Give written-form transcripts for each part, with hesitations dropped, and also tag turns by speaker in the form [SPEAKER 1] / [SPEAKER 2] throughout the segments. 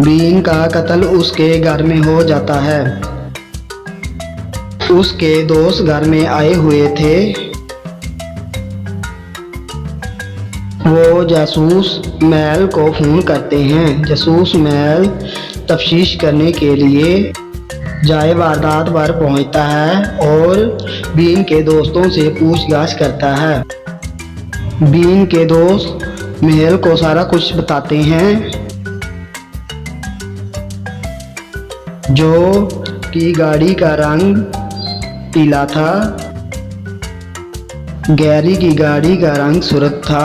[SPEAKER 1] Been का कत्ल उसके घर में हो जाता है। उसके दोस्त घर में आए हुए थे। वो जासूस महल को फ़ोन करते हैं। जासूस महल तफ्तीश करने के लिए जाए वारदात पर पहुंचता है और बीन के दोस्तों से पूछताछ करता है। बीन के दोस्त महल को सारा कुछ बताते हैं, जो कि गाड़ी का रंग पीला था, गैरी की गाड़ी का रंग सुर्ख था,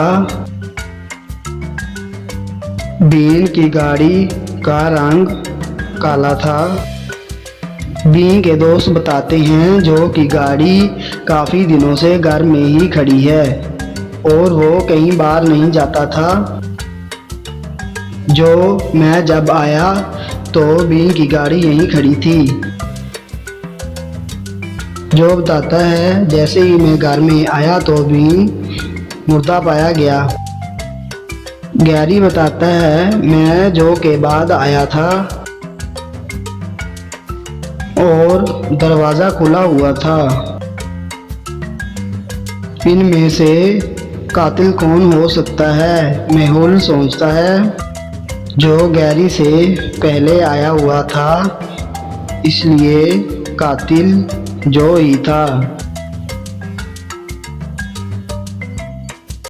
[SPEAKER 1] बीन की गाड़ी का रंग काला था। बीन के दोस्त बताते हैं जो कि गाड़ी काफ़ी दिनों से घर में ही खड़ी है और वो कहीं बाहर नहीं जाता था। जो मैं जब आया तो बीन की गाड़ी यहीं खड़ी थी। जो बताता है जैसे ही मैं घर में आया तो बीन मुर्दा पाया गया। गैरी बताता है मैं जो के बाद आया था और दरवाज़ा खुला हुआ था। इनमें से कातिल कौन हो सकता है? मेहुल सोचता है, जो गैरी से पहले आया हुआ था, इसलिए कातिल जो ही था।